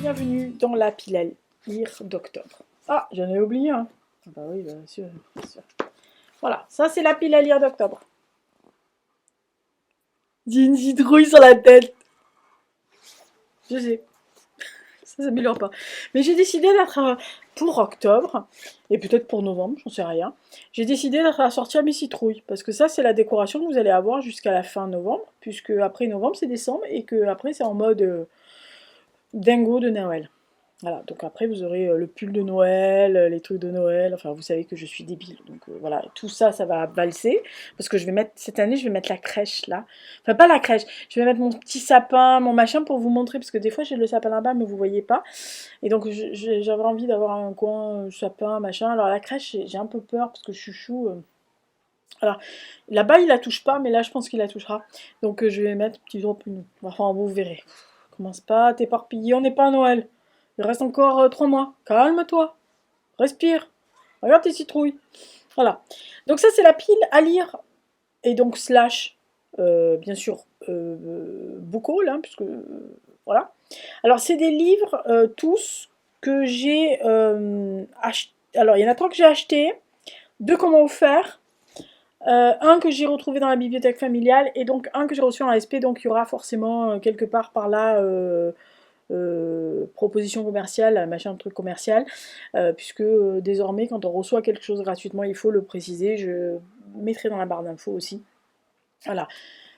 bienvenue dans la pile à lire d'octobre. Ah, j'en ai oublié un. Ah bah oui, bien sûr, bien sûr. Voilà, ça c'est la pile à lire d'octobre. J'ai une citrouille sur la tête. Je sais, ça s'améliore pas. Mais j'ai décidé d'être pour octobre, et peut-être pour novembre, j'en sais rien. J'ai décidé d'être à sortir mes citrouilles, parce que ça c'est la décoration que vous allez avoir jusqu'à la fin novembre, puisque après novembre c'est décembre, et que après c'est en mode dingo de Noël. Voilà, donc après vous aurez le pull de Noël, les trucs de Noël, enfin vous savez que je suis débile, donc voilà, tout ça, ça va valser, parce que je vais mettre, cette année je vais mettre la crèche là, enfin pas la crèche, je vais mettre mon petit sapin, mon machin pour vous montrer, parce que des fois j'ai le sapin là-bas mais vous voyez pas, et donc j'avais envie d'avoir un coin sapin, machin, alors la crèche j'ai un peu peur, parce que chouchou, alors là-bas il la touche pas, mais là je pense qu'il la touchera, donc je vais mettre petit drop une, enfin vous verrez, commence pas à t'éparpiller, on n'est pas à Noël. Il reste encore 3 mois. Calme-toi. Respire. Regarde tes citrouilles. Voilà. Donc ça, c'est la pile à lire. Et donc slash, bien sûr, beaucoup, là, puisque... voilà. Alors, c'est des livres, tous, que j'ai achetés. Alors, il y en a 3 que j'ai achetés. 2 qu'on m'a offert. Un que j'ai retrouvé dans la bibliothèque familiale. Et donc, un que j'ai reçu en ASP. Donc, il y aura forcément, quelque part par là... proposition commerciale, machin truc commercial, puisque désormais quand on reçoit quelque chose gratuitement, il faut le préciser, je mettrai dans la barre d'infos aussi. Voilà.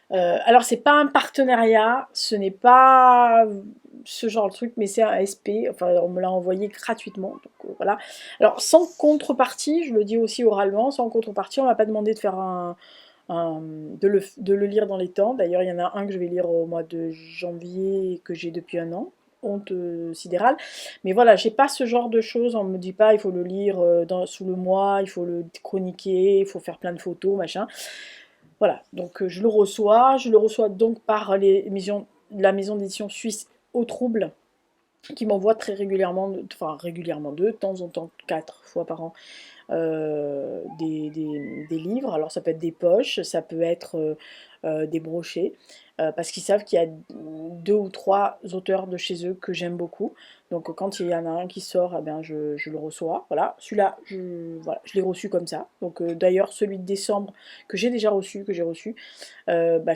Alors c'est pas un partenariat, ce n'est pas ce genre de truc, mais c'est un SP, enfin on me l'a envoyé gratuitement, donc voilà. Alors sans contrepartie, je le dis aussi oralement, sans contrepartie, on m'a pas demandé de faire de le lire dans les temps. D'ailleurs, il y en a un que je vais lire au mois de janvier, que j'ai depuis un an. Honte sidérale. Mais voilà, j'ai pas ce genre de choses. On me dit pas, il faut le lire sous le mois, il faut le chroniquer, il faut faire plein de photos, machin. Voilà, donc je le reçois. Je le reçois donc par la maison d'édition suisse Au Trouble, qui m'envoie très régulièrement, enfin régulièrement, de temps en temps, 4 fois par an, des livres. Alors ça peut être des poches, ça peut être des brochets, parce qu'ils savent qu'il y a 2 ou 3 auteurs de chez eux que j'aime beaucoup. Donc quand il y en a un qui sort, eh bien, je le reçois. Voilà, celui-là, voilà, je l'ai reçu comme ça. Donc d'ailleurs, celui de décembre que j'ai déjà reçu, que j'ai reçu,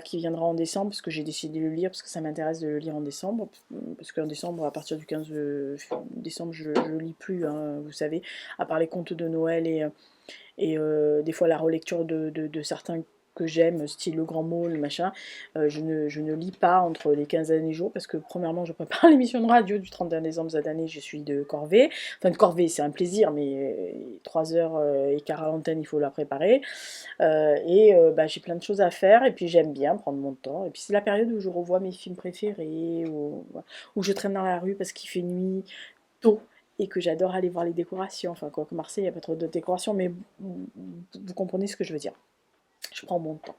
qui viendra en décembre, parce que j'ai décidé de le lire, parce que ça m'intéresse de le lire en décembre, parce qu'en décembre, à partir du 15 décembre, je ne lis plus, hein, vous savez, à part les contes de Noël et des fois la relecture de certains que j'aime, style Le Grand Mot, le machin, je ne lis pas entre les 15 derniers jours, parce que premièrement, je prépare l'émission de radio du 31 décembre cette année, je suis de corvée, enfin de corvée, c'est un plaisir, mais 3h15 à l'antenne, il faut la préparer, j'ai plein de choses à faire, et puis j'aime bien prendre mon temps, et puis c'est la période où je revois mes films préférés, où je traîne dans la rue parce qu'il fait nuit tôt, et que j'adore aller voir les décorations, enfin quoi que Marseille, il n'y a pas trop de décorations, mais vous comprenez ce que je veux dire. Je prends mon temps.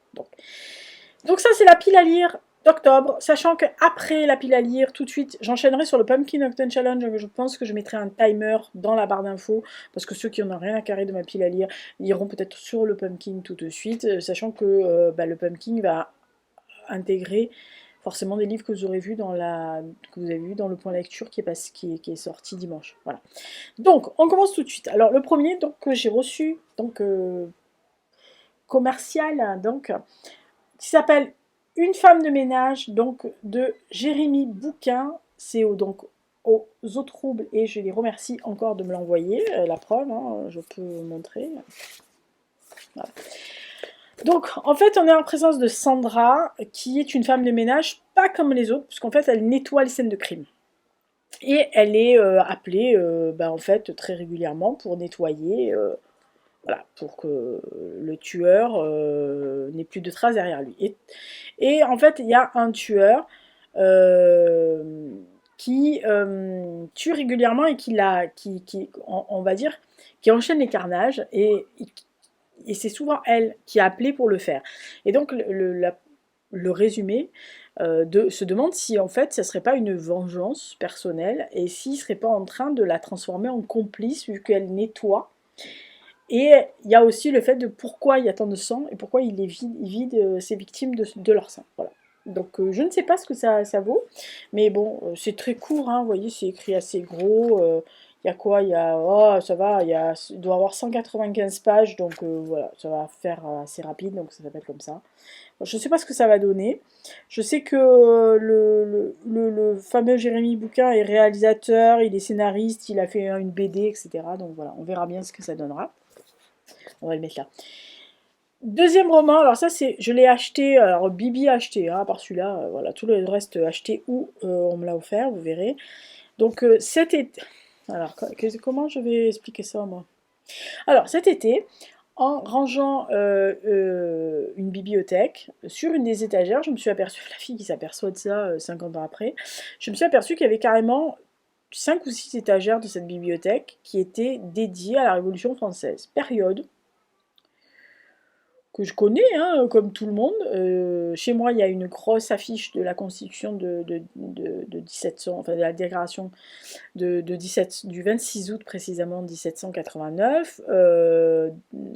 Donc ça, c'est la pile à lire d'octobre, sachant qu'après la pile à lire, tout de suite, j'enchaînerai sur le Pumpkin Octane Challenge. Je pense que je mettrai un timer dans la barre d'infos, parce que ceux qui n'en ont rien à carrer de ma pile à lire iront peut-être sur le Pumpkin tout de suite, sachant que le Pumpkin va intégrer forcément des livres que vous aurez vus que vous avez vu dans le point lecture qui est sorti dimanche. Voilà. Donc, on commence tout de suite. Alors, le premier donc, que j'ai reçu, donc commercial, donc, qui s'appelle Une femme de ménage, donc de Jérémy Bouquin. C'est donc aux Eaux Troubles, et je les remercie encore de me l'envoyer. La preuve, hein, je peux vous montrer. Voilà. Donc, en fait, on est en présence de Sandra, qui est une femme de ménage, pas comme les autres, puisqu'en fait, elle nettoie les scènes de crime. Et elle est appelée, en fait, très régulièrement pour nettoyer, voilà, pour que le tueur n'ait plus de traces derrière lui. Et en fait, il y a un tueur qui tue régulièrement et on va dire, qui enchaîne les carnages, et c'est souvent elle qui a appelé pour le faire. Et donc le résumé se demande si en fait ça serait pas une vengeance personnelle, et s'il serait pas en train de la transformer en complice vu qu'elle nettoie. Et il y a aussi le fait de pourquoi il y a tant de sang et pourquoi il vide ses victimes de leur sang. Voilà. Donc je ne sais pas ce que ça vaut, mais bon, c'est très court, hein, vous voyez, c'est écrit assez gros. Il y a quoi? Il y a, oh, ça va, il doit y avoir 195 pages, donc voilà, ça va faire assez rapide, donc ça s'appelle comme ça. Je ne sais pas ce que ça va donner. Je sais que le fameux Jérémy Bouquin est réalisateur, il est scénariste, il a fait une BD, etc. Donc voilà, on verra bien ce que ça donnera. On va le mettre là. Deuxième roman, alors ça c'est, je l'ai acheté, alors Bibi a acheté, hein, à part celui-là, voilà, tout le reste acheté ou on me l'a offert, vous verrez. Donc cet été, alors comment je vais expliquer ça moi? Alors cet été, en rangeant une bibliothèque sur une des étagères, je me suis aperçue, la fille qui s'aperçoit de ça 50 ans après, je me suis aperçue qu'il y avait carrément 5 ou 6 étagères de cette bibliothèque qui étaient dédiées à la Révolution française, période que je connais, hein, comme tout le monde. Chez moi, il y a une grosse affiche de la Constitution de 1700, enfin de la déclaration du 26 août précisément 1789.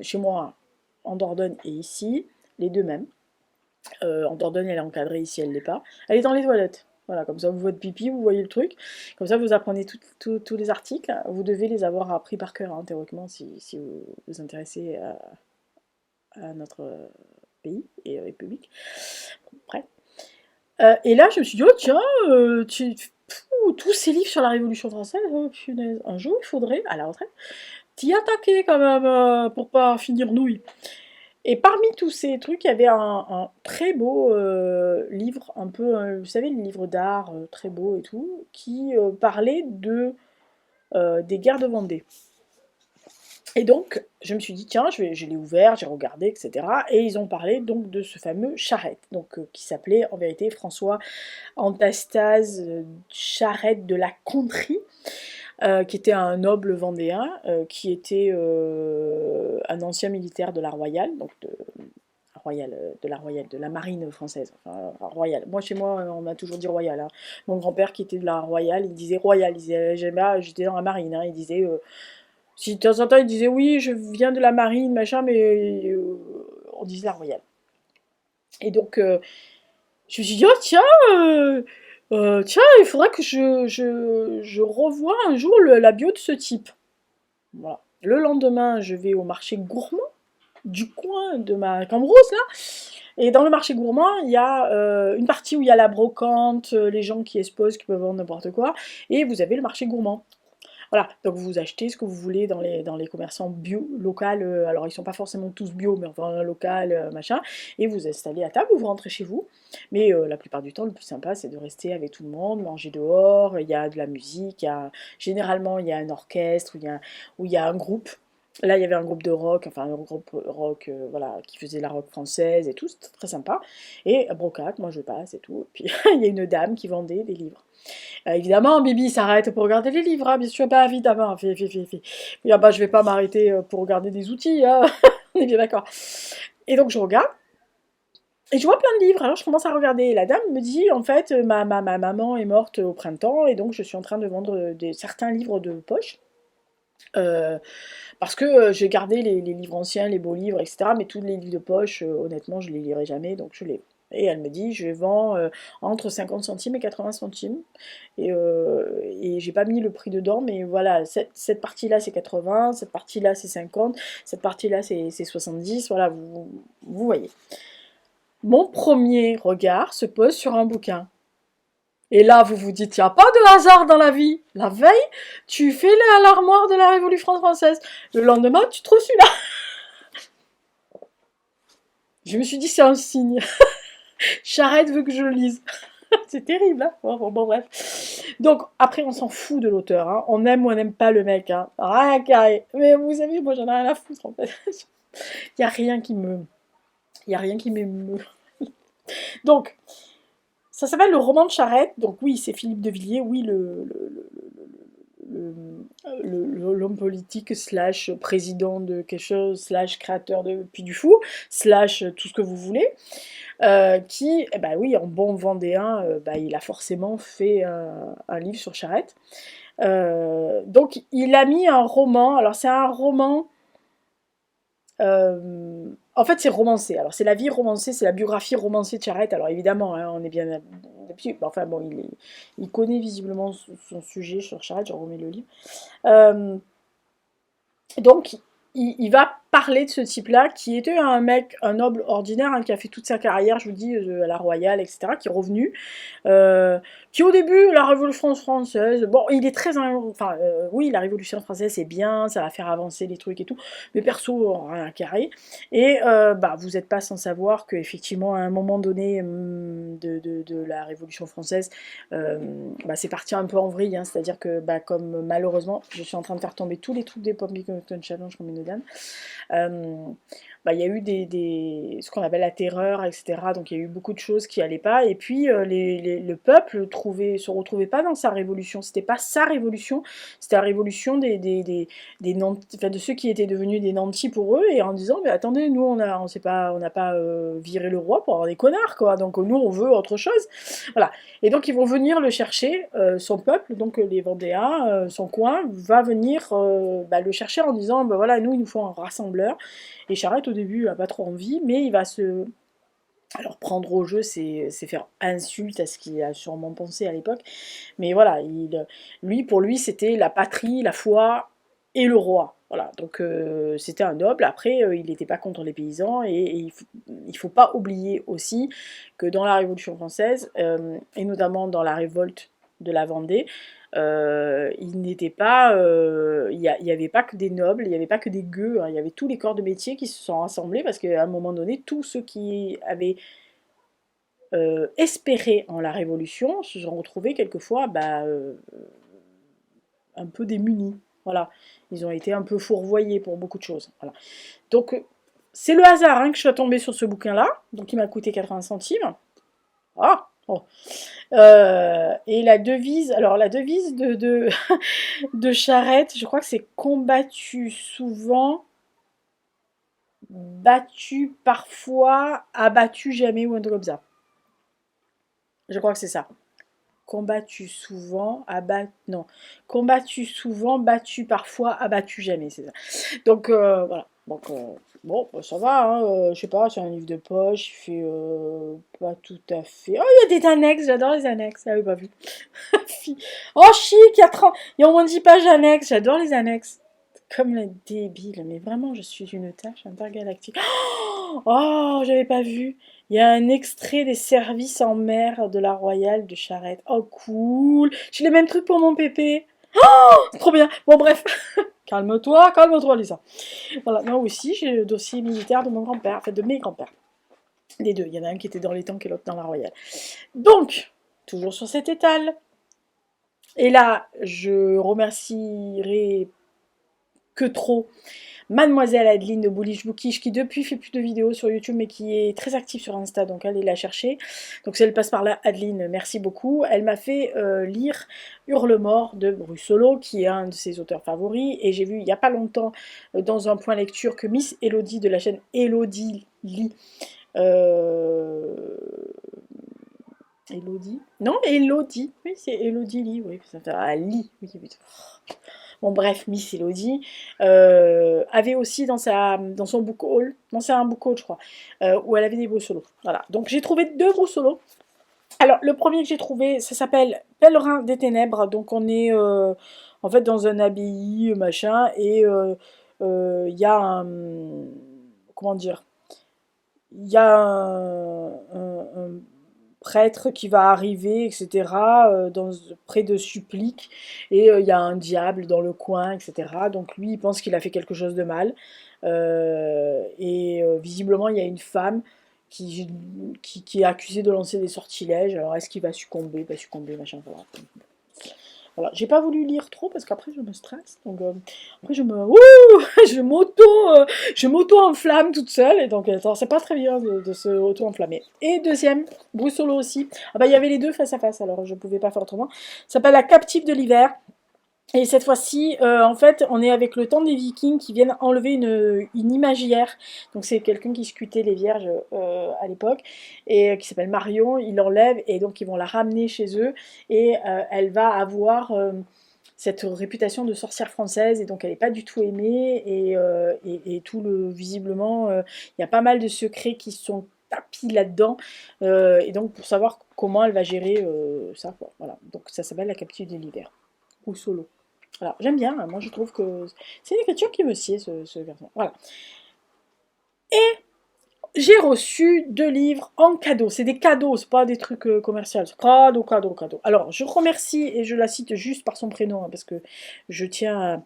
Chez moi, en Dordogne et ici, les deux mêmes. En Dordogne, elle est encadrée, ici, elle ne l'est pas. Elle est dans les toilettes. Voilà, comme ça, vous votre pipi, vous voyez le truc. Comme ça, vous apprenez tous les articles. Vous devez les avoir appris par cœur, hein, théoriquement, si vous vous intéressez à notre pays et République. Bref. Et là, je me suis dit, oh tiens, tous ces livres sur la Révolution française, oh, punaise, un jour, il faudrait, à la retraite, t'y attaquer quand même pour pas finir nouille. Et parmi tous ces trucs, il y avait un très beau livre, un peu, vous savez, le livre d'art très beau et tout, qui parlait des guerres de Vendée. Et donc, je me suis dit, tiens, je l'ai ouvert, j'ai regardé, etc. Et ils ont parlé donc de ce fameux Charette, donc, qui s'appelait en vérité François Antastase Charette de la Contrie, qui était un noble vendéen, qui était un ancien militaire de la Royale, donc de la marine française, enfin, royale. Moi, chez moi, on m'a toujours dit royale, hein. Mon grand-père qui était de la Royale, il disait royale, il disait, j'étais dans la marine, hein, il disait... si de temps en temps il disait oui, je viens de la marine, machin, mais on disait la royale. Et donc, je me suis dit, oh tiens, il faudrait que je revoie un jour la bio de ce type. Voilà. Le lendemain, je vais au marché gourmand du coin de ma Cambrousse, là. Et dans le marché gourmand, il y a une partie où il y a la brocante, les gens qui exposent, qui peuvent vendre n'importe quoi, et vous avez le marché gourmand. Voilà, donc vous achetez ce que vous voulez dans les commerçants bio, local, alors ils sont pas forcément tous bio, mais enfin local, machin, et vous installez à table ou vous rentrez chez vous. Mais la plupart du temps, le plus sympa, c'est de rester avec tout le monde, manger dehors, il y a de la musique, généralement il y a un orchestre, où il y a un groupe. Là, il y avait un groupe de rock, enfin un groupe rock, voilà, qui faisait la rock française et tout, c'était très sympa. Et brocante, moi je passe et tout. Puis il y a une dame qui vendait des livres. Évidemment, Bibi s'arrête pour regarder les livres, hein, bien sûr, pas évidemment. Fais. Ah bah, je vais pas m'arrêter pour regarder des outils, hein. On est bien d'accord. Et donc, je regarde, et je vois plein de livres, alors je commence à regarder. Et la dame me dit, en fait, ma maman est morte au printemps, et donc je suis en train de vendre certains livres de poche. Euh, Parce que j'ai gardé les livres anciens, les beaux livres, etc. Mais tous les livres de poche, honnêtement, je les lirai jamais, donc je les... Et elle me dit, je vends entre 50 centimes et 80 centimes. Et j'ai pas mis le prix dedans, mais voilà, cette partie-là c'est 80, cette partie-là c'est 50, cette partie-là c'est 70, voilà, vous voyez. Mon premier regard se pose sur un bouquin. Et là, vous vous dites, il n'y a pas de hasard dans la vie. La veille, tu fais l'armoire de la Révolution française. Le lendemain, tu trouves celui-là. Je me suis dit, c'est un signe. Charrette veut que je le lise. C'est terrible, hein. Bon, bref. Donc, après, on s'en fout de l'auteur, hein. On aime ou on n'aime pas le mec, hein. Rien carré. Mais vous savez, moi, j'en ai rien à foutre, en fait. Il n'y a rien qui me... Il n'y a rien qui m'émeut. Donc, ça s'appelle le roman de Charrette. Donc oui, c'est Philippe de Villiers. Oui, l'homme politique slash président de quelque chose slash créateur de Puy du Fou slash tout ce que vous voulez. Qui, eh ben oui, en bon vendéen, il a forcément fait un livre sur Charrette. Donc il a mis un roman. Alors c'est un roman... en fait, c'est romancé. Alors, c'est la vie romancée, c'est la biographie romancée de Charette. Alors, évidemment, hein, on est bien là-dessus. Enfin, bon, il connaît visiblement son sujet sur Charette. Je remets le livre. Euh, donc, il va parler de ce type-là, qui était un mec, un noble ordinaire, hein, qui a fait toute sa carrière, je vous dis, à la Royale, etc., qui est revenu, euh, qui au début, la Révolution française, bon, il est très, enfin, oui, la Révolution française, c'est bien, ça va faire avancer les trucs et tout, mais perso, rien à carré, et bah, vous n'êtes pas sans savoir qu'effectivement, à un moment donné de la Révolution française, euh, bah, c'est parti un peu en vrille, hein, c'est-à-dire que, bah, comme malheureusement, je suis en train de faire tomber tous les trucs des Pumpkin Challenge comme une dame, euh, bah, il y a eu ce qu'on appelle la terreur, etc. Donc il y a eu beaucoup de choses qui allaient pas. Et puis le peuple se retrouvait pas dans sa révolution. C'était pas sa révolution, c'était la révolution enfin, de ceux qui étaient devenus des nantis pour eux, et en disant mais attendez, nous on n'a pas viré le roi pour avoir des connards, quoi. Donc nous on veut autre chose. Voilà. Et donc ils vont venir le chercher, son peuple, donc les Vendéens, son coin, va venir bah, le chercher en disant bah, voilà, nous il nous faut un rassembleur. Et Charette au début n'a pas trop envie, mais il va se... Alors prendre au jeu, c'est faire insulte à ce qu'il a sûrement pensé à l'époque. Mais voilà, pour lui, c'était la patrie, la foi et le roi. Voilà, donc c'était un noble. Après, il n'était pas contre les paysans. Et il faut pas oublier aussi que dans la Révolution française, et notamment dans la révolte de la Vendée, il n'était pas, il n'y avait pas que des nobles, il n'y avait pas que des gueux, hein, il y avait tous les corps de métier qui se sont rassemblés parce qu'à un moment donné, tous ceux qui avaient espéré en la Révolution se sont retrouvés quelquefois bah, un peu démunis. Voilà, ils ont été un peu fourvoyés pour beaucoup de choses. Voilà. Donc c'est le hasard hein, que je sois tombée sur ce bouquin-là, donc il m'a coûté 80 centimes. Ah, oh. Et la devise, alors la devise de Charette, je crois que c'est combattu souvent, battu parfois, abattu jamais ou un truc comme ça. Je crois que c'est ça. Combattu souvent, abattu. Non. Combattu souvent, battu parfois, abattu jamais, c'est ça. Donc voilà. Donc bon, bah, ça va, hein, je sais pas, c'est un livre de poche, il fait pas tout à fait. Oh, il y a des annexes, j'adore les annexes, ah oui, pas vu. Oh chic, il y a au moins 10 pages annexes, j'adore les annexes. Comme la débile, mais vraiment, je suis une tâche intergalactique. Oh, j'avais pas vu. Il y a un extrait des services en mer de la Royale de Charette. Oh, cool. J'ai les mêmes trucs pour mon pépé. C'est trop bien. Bon, bref. Calme-toi, Lisa. Voilà, moi aussi, j'ai le dossier militaire de mon grand-père, en fait, de mes grands-pères. Les deux. Il y en a un qui était dans les tanks et l'autre dans la Royale. Donc, toujours sur cet étal. Et là, je remercierai que trop Mademoiselle Adeline de Bullish Bookish qui depuis fait plus de vidéos sur YouTube mais qui est très active sur Insta, donc allez la chercher. Donc si elle passe par là, Adeline, merci beaucoup. Elle m'a fait lire Hurlemort de Brussolo qui est un de ses auteurs favoris, et j'ai vu il n'y a pas longtemps dans un point lecture que Miss Elodie de la chaîne Elodie lit Elodie? Non, Elodie. Oui, c'est Elodie Lee. Oui, ça fait un lit. Oui, oui. Bon, bref, Miss Elodie avait aussi dans son book haul, non, c'est un book haul, je crois, où elle avait des beaux solos. Voilà. Donc, j'ai trouvé 2 beaux solos. Alors, le premier que j'ai trouvé, ça s'appelle Pèlerin des Ténèbres. Donc, on est en fait dans un abbaye, machin, et il y a un. Comment dire? Il y a un prêtre qui va arriver, etc., près de suppliques, et il y a un diable dans le coin, etc. Donc lui, il pense qu'il a fait quelque chose de mal, et visiblement, il y a une femme qui est accusée de lancer des sortilèges. Alors, est-ce qu'il va succomber? Pas succomber, machin, voilà. Voilà, j'ai pas voulu lire trop parce qu'après je me stresse, donc après je m'auto-enflamme toute seule, et donc c'est pas très bien de se auto-enflammer. Et deuxième, Brussolo aussi, ah bah il y avait les deux face à face, alors je pouvais pas faire autrement. Ça s'appelle La Captive de l'hiver. Et cette fois-ci, en fait, on est avec le temps des Vikings qui viennent enlever une imagière. Donc c'est quelqu'un qui scutait les vierges à l'époque, et qui s'appelle Marion. Ils l'enlèvent et donc ils vont la ramener chez eux, et elle va avoir cette réputation de sorcière française, et donc elle n'est pas du tout aimée, et tout le visiblement, il y a pas mal de secrets qui sont tapis là-dedans, et donc pour savoir comment elle va gérer ça, quoi. Voilà, donc ça s'appelle La captive de l'hiver, ou Solo. Voilà, j'aime bien, hein. Moi je trouve que c'est une écriture qui me sied, ce garçon. Voilà. J'ai reçu 2 livres en cadeau. C'est des cadeaux, c'est pas des trucs commerciaux. Cadeau, cadeau, cadeau. Alors, je remercie, et je la cite juste par son prénom, hein, parce que je tiens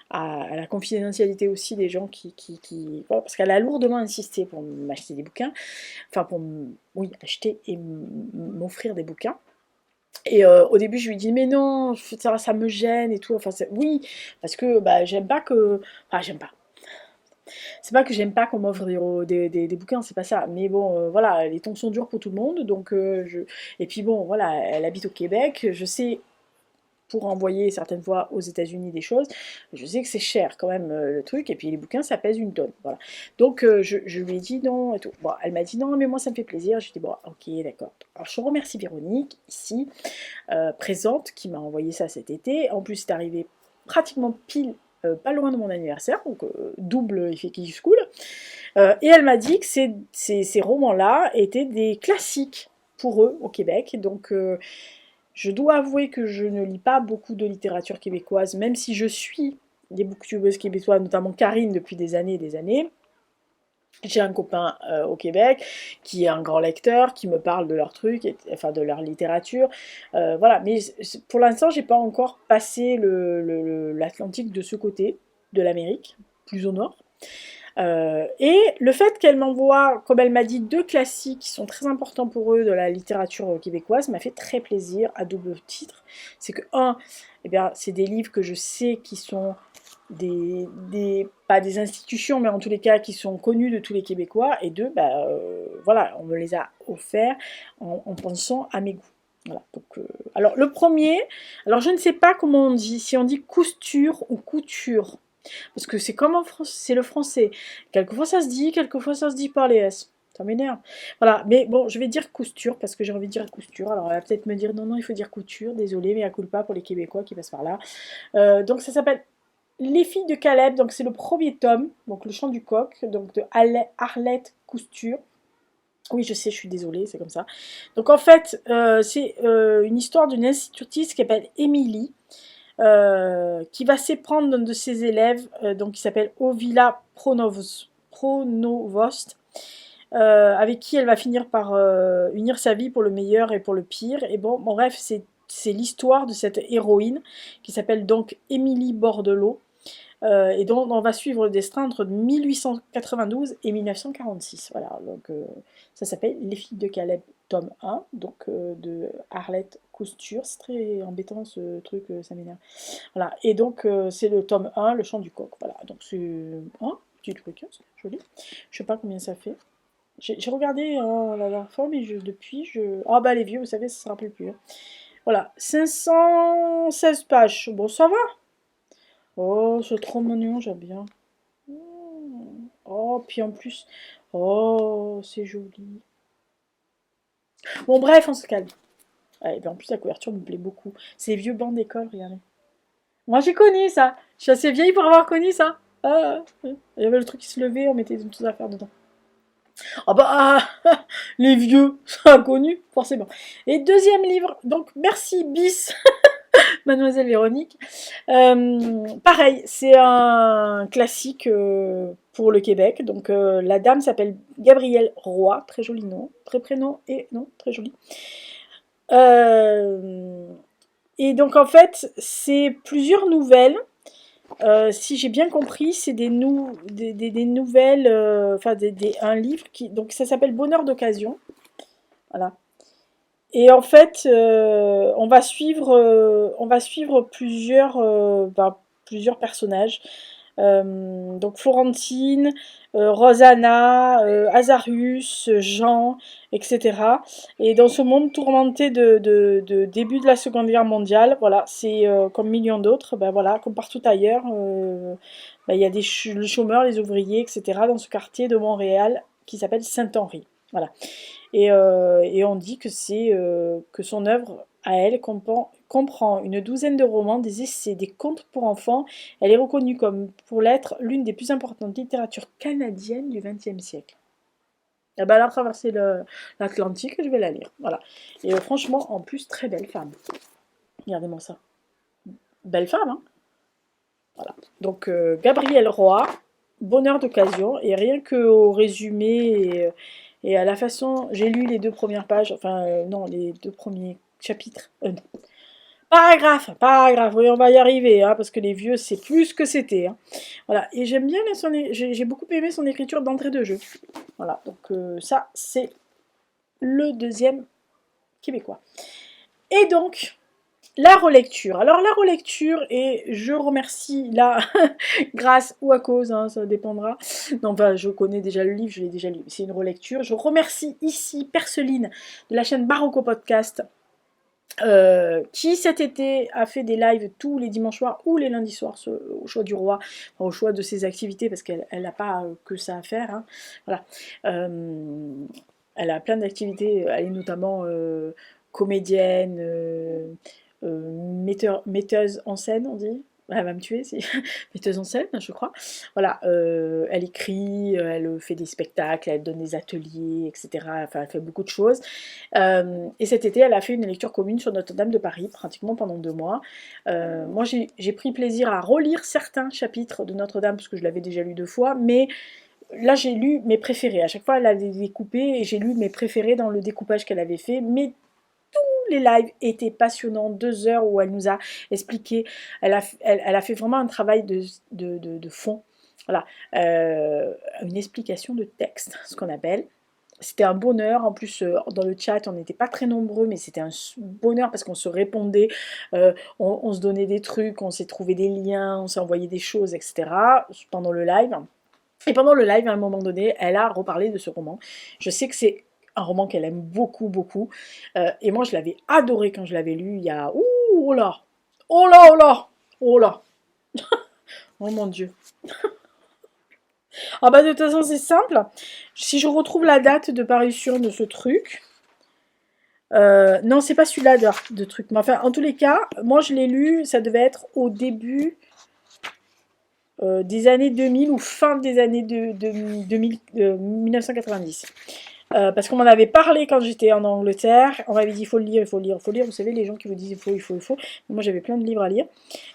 à la confidentialité aussi des gens voilà, parce qu'elle a lourdement insisté pour m'acheter des bouquins. Enfin, oui, acheter et m'offrir des bouquins. Et au début, je lui dis, mais non, ça me gêne et tout. Enfin, oui, parce que bah, j'aime pas que. Enfin, j'aime pas. C'est pas que j'aime pas qu'on m'offre des bouquins, c'est pas ça. Mais bon, voilà, les temps sont durs pour tout le monde. Donc, et puis bon, voilà, elle habite au Québec. Je sais, pour envoyer certaines fois aux États-Unis des choses, je sais que c'est cher quand même le truc. Et puis les bouquins, ça pèse une tonne. Voilà. Donc, je lui ai dit non et tout. Bon, elle m'a dit non, mais moi, ça me fait plaisir. Je lui ai dit bon, ok, d'accord. Alors, je remercie Véronique, ici, présente, qui m'a envoyé ça cet été. En plus, c'est arrivé pratiquement pile pas loin de mon anniversaire, donc double effet qui cool. Et elle m'a dit que ces romans-là étaient des classiques pour eux au Québec. Donc je dois avouer que je ne lis pas beaucoup de littérature québécoise, même si je suis des booktubeuses québécoises, notamment Karine depuis des années et des années. J'ai un copain au Québec qui est un grand lecteur, qui me parle de leurs trucs, enfin de leur littérature. Voilà, mais pour l'instant, j'ai pas encore passé l'Atlantique de ce côté de l'Amérique, plus au nord. Et le fait qu'elle m'envoie, comme elle m'a dit, 2 classiques qui sont très importants pour eux de la littérature québécoise m'a fait très plaisir à double titre. C'est que, eh bien, c'est des livres que je sais qui sont pas des institutions, mais en tous les cas qui sont connus de tous les Québécois, et 2, bah, voilà, on me les a offerts en pensant à mes goûts. Voilà, donc, alors le premier, alors je ne sais pas comment on dit, si on dit cousture ou couture. Parce que c'est comme en France, c'est le français. Quelquefois ça se dit, quelquefois ça se dit par les S. Ça m'énerve. Voilà, mais bon, je vais dire cousture parce que j'ai envie de dire cousture. Alors elle va peut-être me dire non, non, il faut dire couture. Désolé, mais à culpa pour les Québécois qui passent par là. Donc ça s'appelle Les filles de Caleb. Donc c'est le premier tome, donc le chant du coq, donc de Arlette Cousture. Oui, je sais, je suis désolée, c'est comme ça. Donc en fait, c'est une histoire d'une institutrice qui s'appelle Émilie, qui va s'éprendre d'un de ses élèves, donc qui s'appelle Ovila Pronovost, avec qui elle va finir par unir sa vie pour le meilleur et pour le pire. Et bon bref, c'est l'histoire de cette héroïne qui s'appelle donc Émilie Bordelot, et dont on va suivre le destin entre 1892 et 1946. Voilà, donc ça s'appelle Les filles de Caleb, tome 1, donc de Arlette Cousture. C'est très embêtant ce truc, ça m'énerve. Voilà, et donc c'est le tome 1, Le chant du coq. Voilà, donc c'est un petit truc, c'est joli. Je sais pas combien ça fait. J'ai regardé la dernière fois, mais depuis, ah bah les vieux, vous savez, ça se rappelle plus, hein. Voilà, 516 pages. Bon, ça va. Oh, c'est trop mignon, j'aime bien. Oh, puis en plus, oh, c'est joli. Bon, bref, on se calme. Ouais, et puis en plus, la couverture me plaît beaucoup. Ces vieux bancs d'école, regardez. Moi, j'ai connu ça. Je suis assez vieille pour avoir connu ça. Ah, il y avait le truc qui se levait, on mettait toutes les affaires dedans. Ah bah, les vieux, ça a connu, forcément. Et deuxième livre, donc merci bis, Mademoiselle Véronique. Pareil, c'est un classique pour le Québec. Donc la dame s'appelle Gabrielle Roy, très joli nom, très prénom et non, très joli. Et donc en fait, c'est plusieurs nouvelles. Si j'ai bien compris, c'est des nouvelles, enfin un livre qui, donc ça s'appelle Bonheur d'occasion. Voilà. Et en fait, on va suivre plusieurs personnages. Donc Florentine, Rosanna, Azarius, Jean, etc. Et dans ce monde tourmenté de début de la Seconde Guerre mondiale, voilà, c'est comme millions d'autres, ben voilà, comme partout ailleurs, ben, il y a les chômeurs, les ouvriers, etc. dans ce quartier de Montréal qui s'appelle Saint-Henri. Voilà. Et on dit que c'est que son œuvre à elle comprend une douzaine de romans, des essais, des contes pour enfants. Elle est reconnue comme pour l'être l'une des plus importantes littératures canadiennes du XXe siècle. Ah bah, elle a traversé l'Atlantique et je vais la lire. Voilà. Et franchement, en plus, très belle femme. Regardez-moi ça. Belle femme, hein. Voilà. Donc, Gabrielle Roy, bonheur d'occasion. Et rien qu'au résumé et à la façon, j'ai lu les 2 premières pages, enfin, non, les 2 premiers chapitres. Non. Paragraphe, oui, on va y arriver, hein, parce que les vieux, c'est plus que c'était. Hein. Voilà, et j'aime bien, j'ai beaucoup aimé son écriture d'entrée de jeu. Voilà, donc ça, c'est le deuxième québécois. Et donc, la relecture. Alors, la relecture, et je remercie là, grâce ou à cause, hein, ça dépendra. Non, enfin, je connais déjà le livre, je l'ai déjà lu, c'est une relecture. Je remercie ici Perceline de la chaîne Barocco Podcast. Qui cet été a fait des lives tous les dimanches soirs ou les lundis soirs au choix du roi, au choix de ses activités parce qu'elle n'a pas que ça à faire. Hein. Voilà. Elle a plein d'activités, elle est notamment comédienne, metteuse en scène, on dit. Elle va me tuer, c'est metteuse en scène, je crois. Voilà, elle écrit, elle fait des spectacles, elle donne des ateliers, etc. Enfin, elle fait beaucoup de choses. Et cet été, elle a fait une lecture commune sur Notre-Dame de Paris, pratiquement pendant 2 mois. Moi, j'ai pris plaisir à relire certains chapitres de Notre-Dame, parce que je l'avais déjà lu 2 fois, mais là, j'ai lu mes préférés. À chaque fois, elle avait découpé, et j'ai lu mes préférés dans le découpage qu'elle avait fait, mais les lives étaient passionnants, 2 heures où elle nous a expliqué, elle a fait vraiment un travail de fond, voilà, une explication de texte, ce qu'on appelle. C'était un bonheur, en plus dans le chat on n'était pas très nombreux, mais c'était un bonheur parce qu'on se répondait, on se donnait des trucs, on s'est trouvé des liens, on s'est envoyé des choses, etc. pendant le live. Et pendant le live, à un moment donné, elle a reparlé de ce roman. Je sais que c'est un roman qu'elle aime beaucoup, beaucoup. Et moi, je l'avais adoré quand je l'avais lu il y a... Ouh, oh là. Oh là, oh là. Oh là. Oh mon Dieu. Ah bah de toute façon, c'est simple. Si je retrouve la date de parution de ce truc... non, c'est pas celui-là de truc. Mais enfin, en tous les cas, moi, je l'ai lu, ça devait être au début... des années 2000 ou fin des années 1990. Parce qu'on m'en avait parlé quand j'étais en Angleterre, on m'avait dit il faut le lire, il faut le lire, il faut le lire, vous savez les gens qui vous disent il faut, il faut, il faut, moi j'avais plein de livres à lire,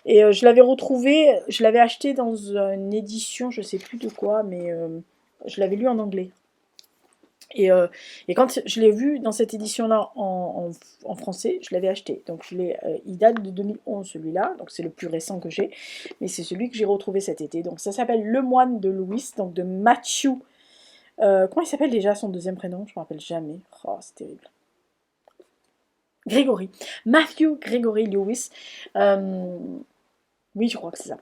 et je l'avais retrouvé, je l'avais acheté dans une édition, je sais plus de quoi, mais je l'avais lu en anglais. Et quand je l'ai vu dans cette édition-là en français, je l'avais acheté. Donc il date de 2011 celui-là, donc c'est le plus récent que j'ai, mais c'est celui que j'ai retrouvé cet été. Donc ça s'appelle Le Moine de Louis, donc de Matthew. Comment il s'appelle déjà son deuxième prénom? Je ne me rappelle jamais. Oh, c'est terrible. Grégory. Matthew Gregory Lewis. Oui, je crois que c'est ça.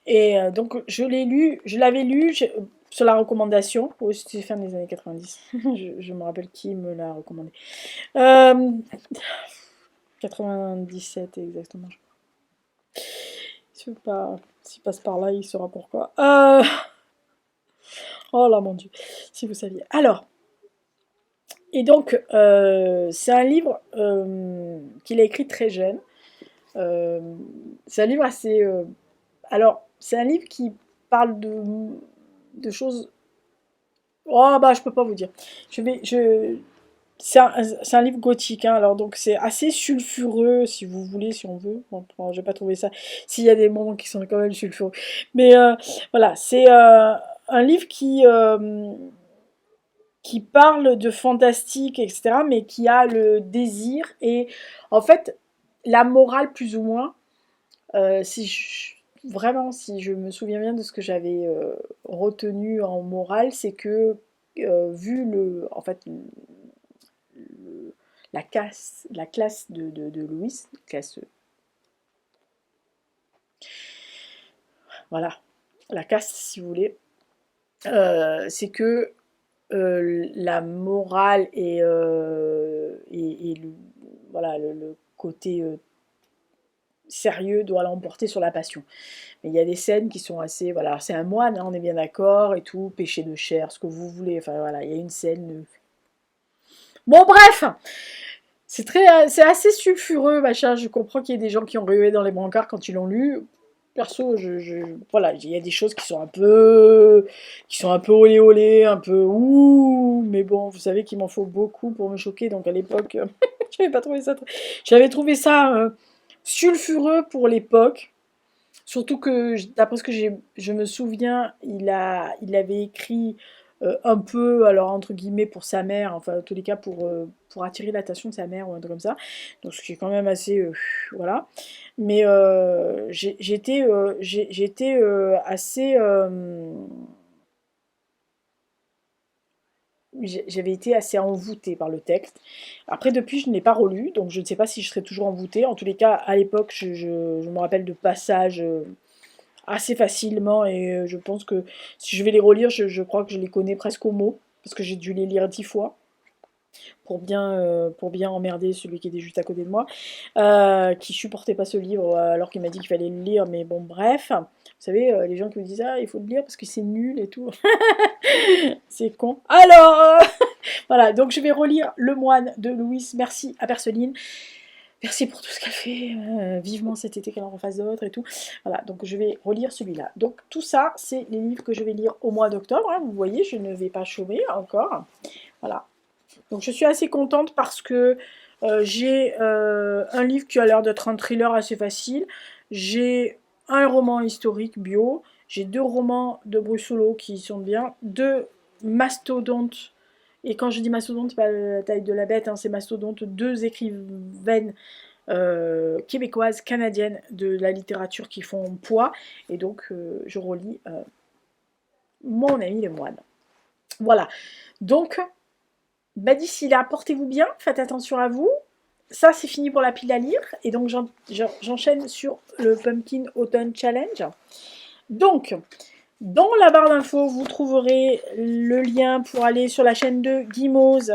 Et donc je l'avais lu sur la recommandation. Oui, c'était fin des années 90. je me rappelle qui me l'a recommandé. 97 exactement. Je ne sais pas s'il passe par là, il saura pourquoi. Oh là mon Dieu, si vous saviez. Alors, et donc c'est un livre qu'il a écrit très jeune. C'est un livre assez... alors, c'est un livre qui parle de choses... Oh, bah, je peux pas vous dire. C'est un livre gothique, hein, alors donc c'est assez sulfureux, si vous voulez, si on veut. Bon, j'ai pas trouvé ça. S'il y a des moments qui sont quand même sulfureux. Mais voilà, c'est un livre qui parle de fantastique, etc., mais qui a le désir et, en fait, la morale, plus ou moins, vraiment, si je me souviens bien de ce que j'avais retenu en morale, c'est que vu en fait, la classe de Louis, voilà, la caste, si vous voulez, c'est que la morale et voilà, le côté sérieux doit l'emporter sur la passion. Mais il y a des scènes qui sont assez... Voilà, c'est un moine, hein, on est bien d'accord, et tout, péché de chair, ce que vous voulez. Enfin voilà, il y a une scène... Bon bref, C'est assez sulfureux, machin. Je comprends qu'il y ait des gens qui ont rué dans les brancards quand ils l'ont lu. Perso, voilà, il y a des choses qui sont un peu olé olé, un peu ouh, mais bon, vous savez qu'il m'en faut beaucoup pour me choquer, donc à l'époque, j'avais pas trouvé ça, j'avais trouvé ça sulfureux pour l'époque. Surtout que, d'après ce que je me souviens, il avait écrit un peu, alors entre guillemets, pour sa mère, enfin, en tous les cas, pour attirer l'attention de sa mère ou un truc comme ça. Donc, ce qui est quand même assez. Voilà. Mais j'étais assez. J'avais été assez envoûtée par le texte. Après, depuis, je ne l'ai pas relu, donc je ne sais pas si je serai toujours envoûtée. En tous les cas, à l'époque, je me rappelle de passages assez facilement et je pense que si je vais les relire, je crois que je les connais presque au mot, parce que j'ai dû les lire 10 fois pour bien emmerder celui qui était juste à côté de moi, qui supportait pas ce livre alors qu'il m'a dit qu'il fallait le lire, mais bon, bref. Vous savez, les gens qui me disent ah, il faut le lire parce que c'est nul et tout. C'est con. Alors, voilà, donc je vais relire Le Moine de Louise. Merci à Perceline. Merci pour tout ce qu'elle fait. Vivement cet été qu'elle en refasse d'autres et tout. Voilà, donc je vais relire celui-là. Donc tout ça, c'est les livres que je vais lire au mois d'octobre. Hein. Vous voyez, je ne vais pas chômer encore. Voilà. Donc je suis assez contente parce que j'ai un livre qui a l'air d'être un thriller assez facile. J'ai un roman historique bio. J'ai 2 romans de Brussolo qui sont bien. 2 mastodontes. Et quand je dis mastodonte, c'est pas la taille de la bête, hein, c'est mastodonte. 2 écrivaines québécoises, canadiennes de la littérature qui font poids. Et donc, je relis Mon ami le moine. Voilà. Donc, bah, d'ici là, portez-vous bien, faites attention à vous. Ça, c'est fini pour la pile à lire. Et donc, j'enchaîne sur le Pumpkin Autumn Challenge. Donc, dans la barre d'infos, vous trouverez le lien pour aller sur la chaîne de Guimauze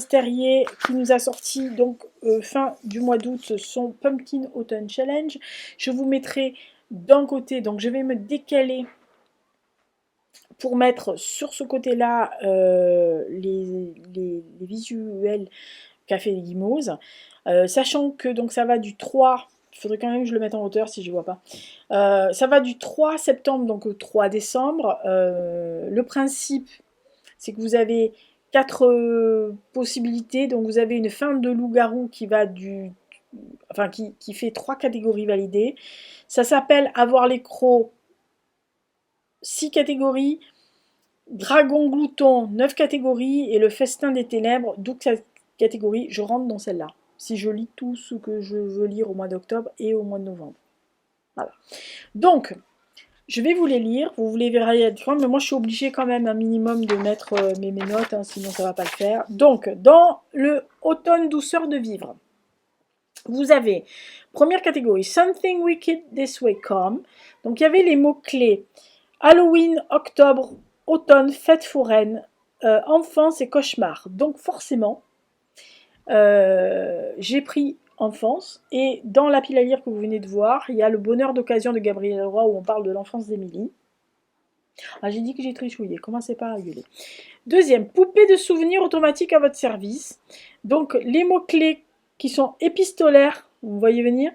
Terrier, qui nous a sorti donc fin du mois d'août son Pumpkin Autumn Challenge. Je vous mettrai d'un côté, donc je vais me décaler pour mettre sur ce côté-là les visuels qu'a fait Guimauze, sachant que donc ça va du 3. Il faudrait quand même que je le mette en hauteur si je ne vois pas. Ça va du 3 septembre donc au 3 décembre. Le principe, c'est que vous avez 4 possibilités. Donc vous avez une fin de loup-garou qui va qui fait 3 catégories validées. Ça s'appelle Avoir les crocs, 6 catégories. Dragon glouton, 9 catégories. Et le festin des ténèbres, 12 catégories. Je rentre dans celle-là. Si je lis tout ce que je veux lire au mois d'octobre et au mois de novembre. Voilà. Donc, je vais vous les lire. Vous les verrez à différents, mais moi je suis obligée quand même un minimum de mettre mes notes, hein, sinon ça ne va pas le faire. Donc, dans le automne douceur de vivre, vous avez, première catégorie, Something Wicked This Way Come. Donc, il y avait les mots-clés Halloween, octobre, automne, fête foraine, enfance et cauchemar. Donc, forcément, j'ai pris enfance, et dans la pile à lire que vous venez de voir, il y a Le bonheur d'occasion de Gabriel Roy où on parle de l'enfance d'Émilie. Ah, j'ai dit que j'ai trichouillé, commencez pas à rigoler. Deuxième, Poupée de souvenirs automatique à votre service. Donc les mots-clés qui sont épistolaires, vous voyez venir,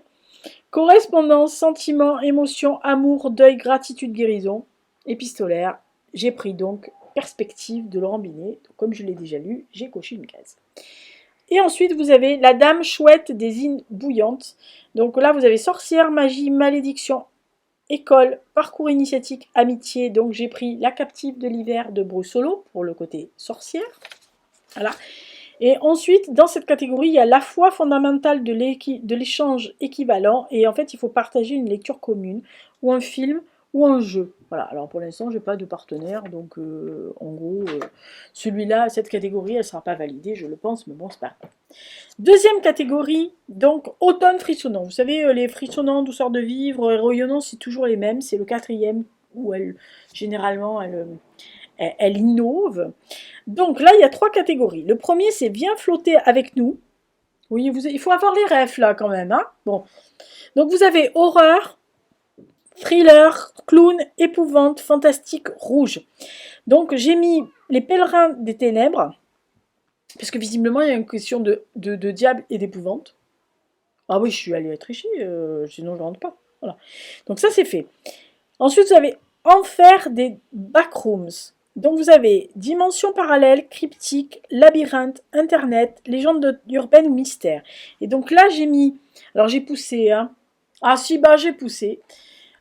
correspondance, sentiment, émotion, amour, deuil, gratitude, guérison. Épistolaire, j'ai pris donc Perspective de Laurent Binet. Donc, comme je l'ai déjà lu, j'ai coché une case. Et ensuite, vous avez La Dame Chouette des îles bouillantes. Donc là, vous avez sorcière, magie, malédiction, école, parcours initiatique, amitié. Donc j'ai pris La Captive de l'hiver de Brussolo pour le côté sorcière. Voilà. Et ensuite, dans cette catégorie, il y a La foi fondamentale de l'échange équivalent. Et en fait, il faut partager une lecture commune ou un film ou un jeu. Voilà, alors pour l'instant, je n'ai pas de partenaire, donc en gros, celui-là, cette catégorie, elle ne sera pas validée, je le pense, mais bon, c'est pas grave. Deuxième catégorie, donc automne frissonnant. Vous savez, les frissonnants, douceur de vivre, rayonnants, c'est toujours les mêmes, c'est le 4e où généralement, elle innove. Donc là, il y a 3 catégories. Le premier, c'est Viens flotter avec nous. Oui, il faut avoir les rêves là quand même. Hein, bon. Donc vous avez horreur, thriller, clown, épouvante, fantastique, rouge. Donc j'ai mis Les Pèlerins des Ténèbres. Parce que visiblement, il y a une question de diable et d'épouvante. Ah oui, je suis allée tricher, sinon je rentre pas. Voilà. Donc ça, c'est fait. Ensuite, vous avez Enfer des Backrooms. Donc vous avez Dimension parallèle, cryptique, labyrinthe, internet, légende urbaine ou mystère. Et donc là, j'ai mis... Alors j'ai poussé, hein. Ah si, bah j'ai poussé.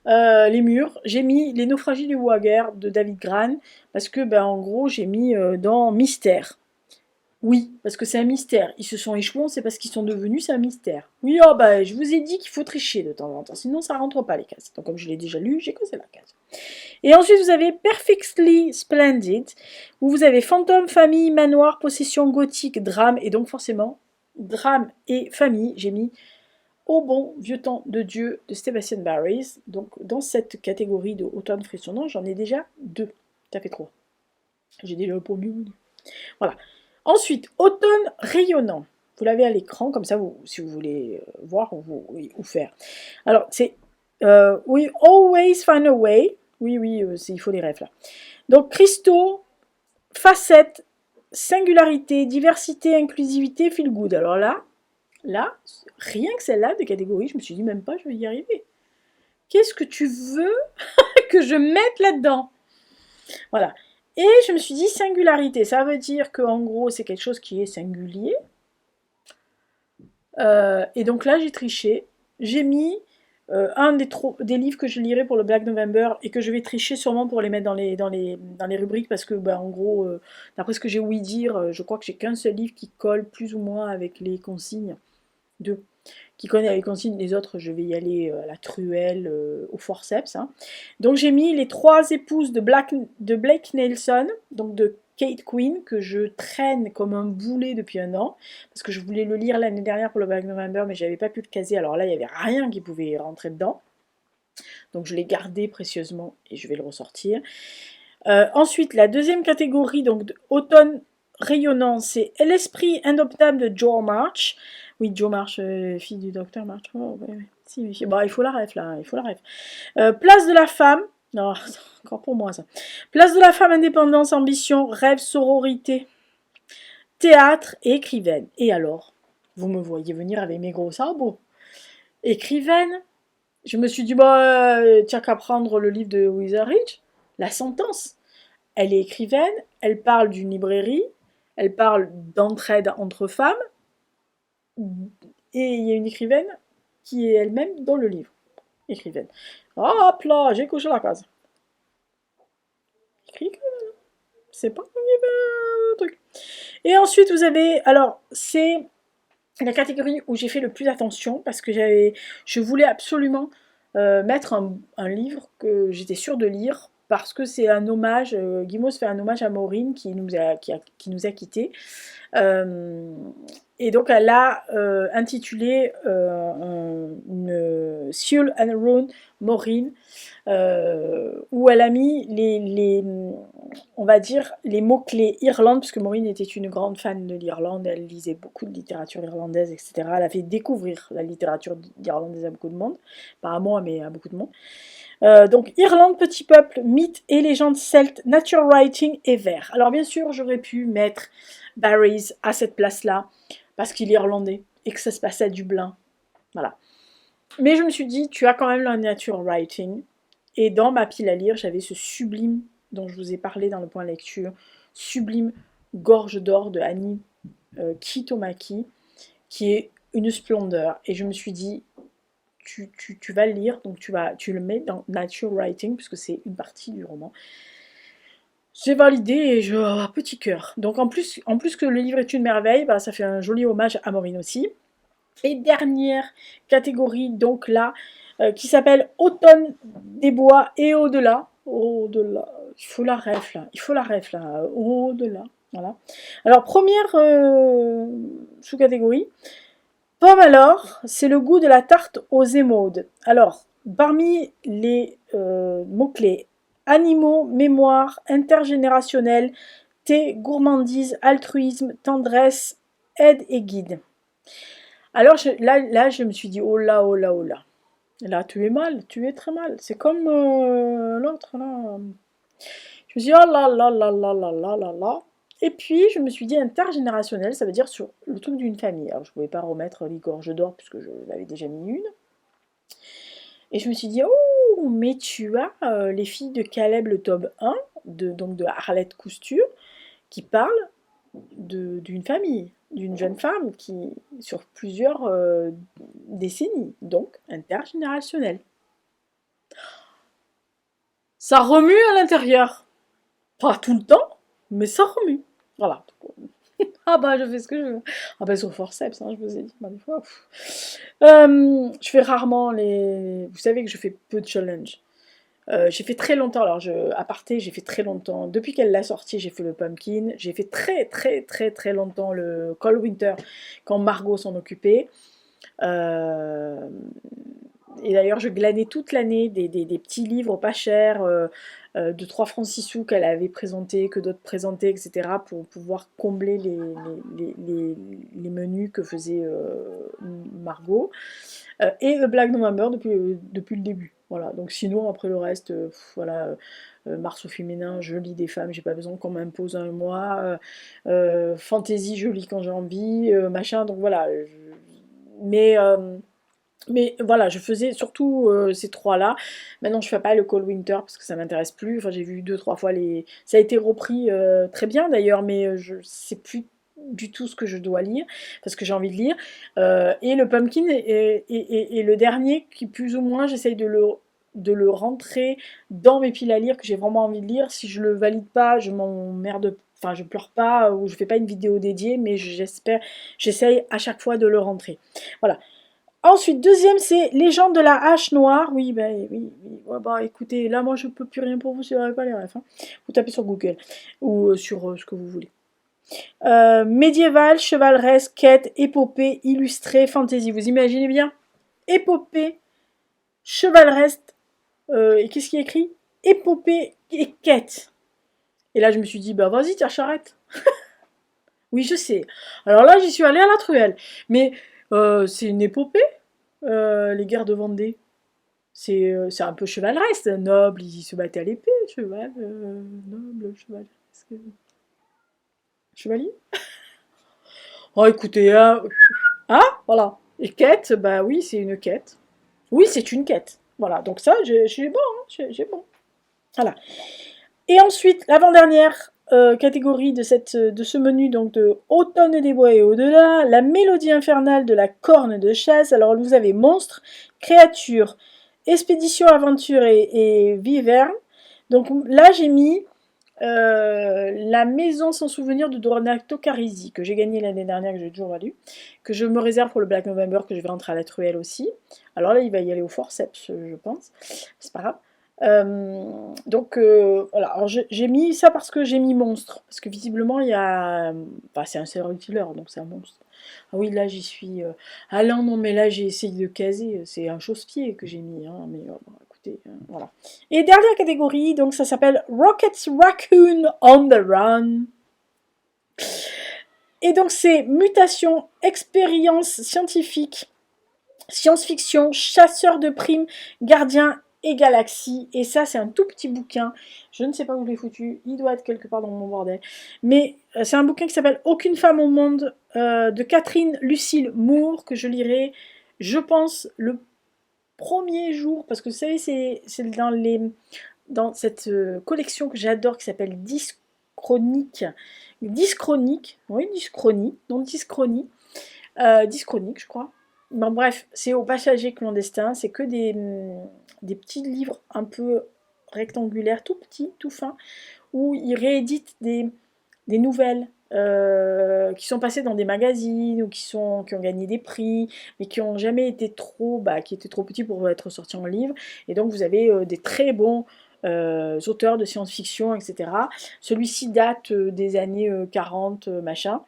Les murs, j'ai mis Les naufragies du Wager de David Gran, parce que, ben, en gros, j'ai mis dans mystère. Oui, parce que c'est un mystère. Ils se sont échoués, on sait pas ce qu'ils sont devenus, c'est un mystère. Oui, oh bah, je vous ai dit qu'il faut tricher de temps en temps, sinon ça rentre pas les cases. Donc comme je l'ai déjà lu, j'ai causé la case. Et ensuite vous avez Perfectly Splendid, où vous avez fantôme, famille, manoir, possession, gothique, drame, et donc forcément, drame et famille, j'ai mis Au bon vieux temps de Dieu de Sebastian Barries. Donc dans cette catégorie de automne frissonnant, j'en ai déjà 2. Ça fait 3. J'ai déjà le premier. Voilà. Ensuite, automne rayonnant. Vous l'avez à l'écran, comme ça, si vous voulez voir ou faire. Alors, c'est We always find a way. Oui, oui, il faut les rêves là. Donc, cristaux, facettes, singularité, diversité, inclusivité, feel good. Alors là, rien que celle-là de catégorie, je me suis dit même pas, je vais y arriver. Qu'est-ce que tu veux que je mette là-dedans? Voilà. Et je me suis dit singularité, ça veut dire qu'en gros c'est quelque chose qui est singulier. Et donc là j'ai triché, j'ai mis un des livres que je lirai pour le Black November et que je vais tricher sûrement pour les mettre dans les rubriques parce que en gros, d'après ce que j'ai ouï dire, je crois que j'ai qu'un seul livre qui colle plus ou moins avec les consignes. Deux qui connaît les consignes, les autres je vais y aller à la truelle, au forceps. Hein. Donc j'ai mis Les trois épouses de Blake Nelson, donc de Kate Quinn, que je traîne comme un boulet depuis un an, parce que je voulais le lire l'année dernière pour le Black November, mais j'avais pas pu le caser, alors là il n'y avait rien qui pouvait rentrer dedans. Donc je l'ai gardé précieusement et je vais le ressortir. Ensuite, la deuxième catégorie, donc automne rayonnant, c'est L'esprit indomptable de Joe March. Oui, Joe March, fille du docteur March. Oh, ouais, ouais. Si, bon, il faut la ref là, il faut la ref. Place de la femme. Non, encore pour moi ça. Place de la femme, indépendance, ambition, rêve, sororité, théâtre et écrivaine. Et alors, vous me voyez venir avec mes gros sabots. Écrivaine. Je me suis dit, bah, tiens qu'à prendre le livre de Wizardridge, La Sentence. Elle est écrivaine, elle parle d'une librairie, elle parle d'entraide entre femmes, et il y a une écrivaine qui est elle-même dans le livre. Écrivaine. Hop là, j'ai couché la case. Écrit que c'est pas un truc. Et ensuite, vous avez. Alors, c'est la catégorie où j'ai fait le plus attention parce que je voulais absolument mettre un livre que j'étais sûre de lire parce que c'est un hommage, Guimauve fait un hommage à Maureen qui nous a quittés. Et donc elle a intitulé une Seul and Rune Maureen, où elle a mis on va dire, les mots-clés Irlande, puisque Maureen était une grande fan de l'Irlande, elle lisait beaucoup de littérature irlandaise, etc. Elle a fait découvrir la littérature irlandaise à beaucoup de monde, pas à moi, mais à beaucoup de monde. Donc Irlande, petit peuple, mythes et légendes celtes, nature writing et vers. Alors bien sûr, j'aurais pu mettre Barries à cette place-là, parce qu'il est irlandais, et que ça se passait à Dublin. Voilà. Mais je me suis dit, tu as quand même la nature writing, et dans ma pile à lire, j'avais ce sublime, dont je vous ai parlé dans le point lecture, sublime Gorge d'or de Annie Kitomaki, qui est une splendeur. Et je me suis dit, tu vas le lire, donc tu le mets dans nature writing, puisque c'est une partie du roman. J'ai validé et petit cœur. Donc en plus que le livre est une merveille, ça fait un joli hommage à Maureen aussi. Et dernière catégorie, donc là, qui s'appelle Automne des bois et au-delà. Au-delà, il faut la ref là, au-delà. Voilà. Alors première sous-catégorie, pomme alors, c'est le goût de la tarte aux émaudes. Alors, parmi les mots-clés, animaux, mémoire, intergénérationnel, thé, gourmandise, altruisme, tendresse, aide et guide. Alors là, je me suis dit, oh là, oh là, oh là. Là, tu es mal, tu es très mal. C'est comme l'autre, là. Je me suis dit, oh là là là là là là là là. Et puis, je me suis dit intergénérationnel, ça veut dire sur le truc d'une famille. Alors, je ne pouvais pas remettre Les Gorges d'Or, puisque je l'avais déjà mis une. Et je me suis dit, oh, mais tu as Les filles de Caleb, le tome 1, donc de Arlette Cousture, qui parle d'une famille, d'une jeune femme qui, sur plusieurs décennies, donc intergénérationnel. Ça remue à l'intérieur. Pas tout le temps, mais ça remue. Voilà. Ah bah je fais ce que je veux. Ah bah sur forceps, hein, je vous ai dit, bah, des fois. Je fais rarement les... Vous savez que je fais peu de challenge. J'ai fait très longtemps, alors à parté, j'ai fait très longtemps. Depuis qu'elle l'a sorti, j'ai fait le pumpkin. J'ai fait très longtemps le Cold Winter quand Margot s'en occupait. Euh, et d'ailleurs, je glanais toute l'année des petits livres pas chers, de 3 francs 6 sous qu'elle avait présentés, que d'autres présentaient, etc., pour pouvoir combler les menus que faisait Margot. Et le Black November depuis le début. Voilà. Donc sinon, après le reste, voilà, Mars au féminin, je lis des femmes, j'ai pas besoin qu'on m'impose un mois. Fantasy, je lis quand j'ai envie, machin. Donc voilà. Mais, euh, mais voilà, je faisais surtout ces trois-là. Maintenant, je fais pas le Cold Winter parce que ça m'intéresse plus. Enfin, j'ai vu 2, 3 fois les. Ça a été repris très bien d'ailleurs, mais je sais plus du tout ce que je dois lire parce que j'ai envie de lire. Et le Pumpkin est le dernier qui, plus ou moins, j'essaye de le rentrer dans mes piles à lire que j'ai vraiment envie de lire. Si je le valide pas, je m'emmerde. Enfin, je pleure pas ou je fais pas une vidéo dédiée, mais j'essaye à chaque fois de le rentrer. Voilà. Ensuite, deuxième, c'est Légende de la hache noire. Oui, ben oui, oui. Ouais, bah écoutez, là moi je peux plus rien pour vous si vous n'avez pas les refs. Hein. Vous tapez sur Google ou sur ce que vous voulez. Médiéval, chevaleresque, quête, épopée, illustrée, fantasy. Vous imaginez bien? Épopée, chevaleresque, et qu'est-ce qui est écrit? Épopée et quête. Et là je me suis dit, bah vas-y, tiens, charrette. Oui, je sais. Alors là, j'y suis allée à la truelle. Mais c'est une épopée, les guerres de Vendée. C'est un peu chevaleresque, noble, ils se battaient à l'épée, cheval, noble, cheval. Chevalier. Oh, écoutez, voilà. Et quête, bah oui, c'est une quête. Oui, c'est une quête. Voilà, donc ça, j'ai bon, hein, j'ai bon. Voilà. Et ensuite, l'avant-dernière catégorie de ce menu, donc de Automne des bois et au-delà, la mélodie infernale de la corne de chasse. Alors, vous avez monstres, créatures, expédition, aventure et viverne. Donc là, j'ai mis La maison sans souvenir de Donato Carisi, que j'ai gagné l'année dernière, que j'ai toujours valu, que je me réserve pour le Black November, que je vais rentrer à la truelle aussi. Alors là, il va y aller au forceps, je pense. C'est pas grave. Voilà, alors j'ai mis ça parce que j'ai mis monstre, parce que visiblement il y a, enfin, c'est un serial killer, donc c'est un monstre. Ah oui, là j'y suis. Ah non, mais là j'ai essayé de caser, c'est un chausse-pied que j'ai mis, hein, mais bon, écoutez, voilà. Et dernière catégorie, donc ça s'appelle Rocket's Raccoon on the Run. Et donc c'est mutation, expérience scientifique, science-fiction, chasseur de primes, gardien et galaxie. Et ça, c'est un tout petit bouquin. Je ne sais pas où je l'ai foutu. Il doit être quelque part dans mon bordel. Mais c'est un bouquin qui s'appelle Aucune femme au monde de Catherine Lucille Moore que je lirai, je pense, le premier jour. Parce que vous savez, c'est dans cette collection que j'adore qui s'appelle Dyschronique. Dyschronique, oui, Dyschronie, non Dyschronie. Dyschronique, je crois. Bon, bref, c'est au passager clandestin, c'est que des petits livres un peu rectangulaires, tout petits, tout fins, où ils rééditent des nouvelles qui sont passées dans des magazines ou qui ont gagné des prix, mais qui n'ont jamais été qui étaient trop petits pour être sortis en livre. Et donc vous avez des très bons auteurs de science-fiction, etc. Celui-ci date des années 40, machin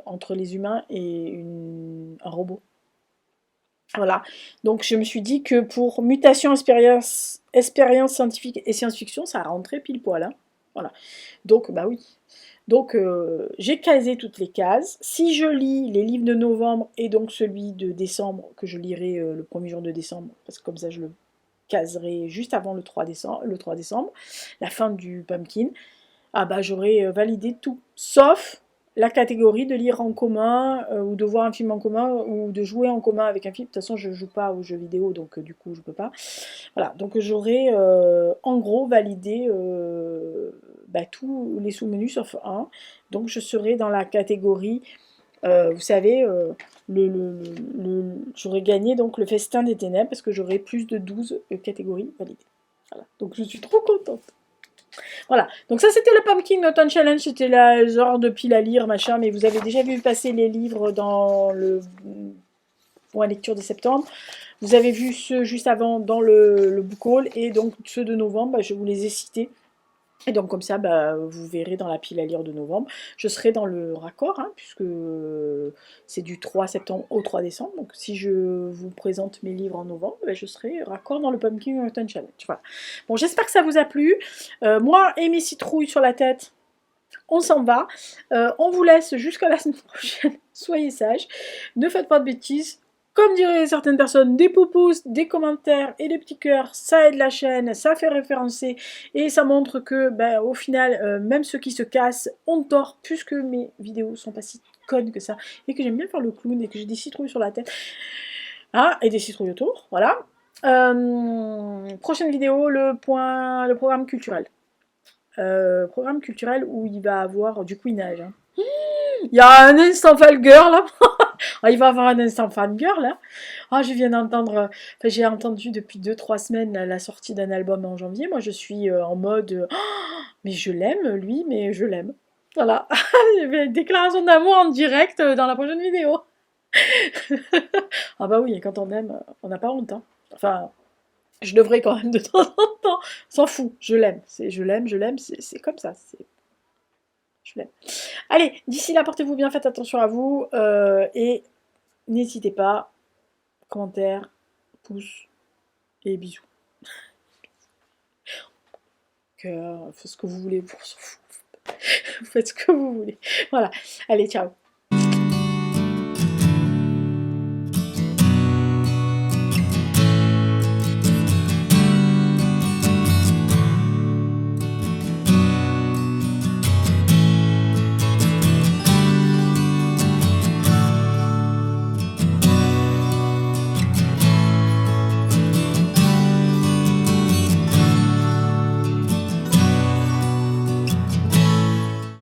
entre les humains et un robot. Voilà. Donc je me suis dit que pour mutation, expérience scientifique et science-fiction, ça rentrait pile poil. Hein. Voilà. Donc bah oui. Donc j'ai casé toutes les cases. Si je lis les livres de novembre et donc celui de décembre, que je lirai le premier jour de décembre, parce que comme ça je le caserai juste avant le 3 décembre, la fin du pumpkin, ah bah j'aurai validé tout, sauf la catégorie de lire en commun ou de voir un film en commun ou de jouer en commun avec un film. De toute façon, je joue pas aux jeux vidéo, donc du coup, je peux pas. Voilà, donc j'aurai en gros validé bah, tous les sous-menus sauf un. Donc je serai dans la catégorie, vous savez, j'aurais gagné donc le festin des ténèbres parce que j'aurai plus de 12 catégories validées. Voilà, donc je suis trop contente. Voilà, donc ça c'était le Pumpkin Autumn Challenge, c'était la genre de pile à lire, machin, mais vous avez déjà vu passer les livres dans le point lecture de septembre. Vous avez vu ceux juste avant dans le book haul, et donc ceux de novembre, bah, je vous les ai cités. Et donc comme ça, bah, vous verrez dans la pile à lire de novembre. Je serai dans le raccord, hein, puisque c'est du 3 septembre au 3 décembre. Donc si je vous présente mes livres en novembre, bah, je serai raccord dans le Pumpkin Autumn Challenge. Voilà. Bon, j'espère que ça vous a plu. Moi et mes citrouilles sur la tête, on s'en va. On vous laisse jusqu'à la semaine prochaine. Soyez sages. Ne faites pas de bêtises. Comme diraient certaines personnes, des pouces, des commentaires et des petits cœurs, ça aide la chaîne, ça fait référencer et ça montre que, ben, au final, même ceux qui se cassent ont tort, puisque mes vidéos sont pas si connes que ça et que j'aime bien faire le clown et que j'ai des citrouilles sur la tête. Ah, et des citrouilles autour, voilà. Prochaine vidéo, le programme culturel. Programme culturel où il va avoir du couinage. Hein. Il y a un instant fangirl là. Il va avoir un instant fangirl là. Ah, je viens d'entendre, enfin, j'ai entendu depuis 2-3 semaines la sortie d'un album en janvier. Moi je suis en mode mais je l'aime lui, mais je l'aime. Voilà. Je vais déclaration d'amour en direct dans la prochaine vidéo. Ah bah oui, quand on aime, on n'a pas honte. Hein. Enfin, je devrais quand même de temps en temps. S'en fout, je l'aime. Je l'aime, c'est comme ça. Je l'aime. Allez, d'ici là, portez-vous bien, faites attention à vous. Et n'hésitez pas, commentaires, pouces et bisous. Cœur, faites ce que vous voulez, vous s'en fout. Vous faites ce que vous voulez. Voilà, allez, ciao.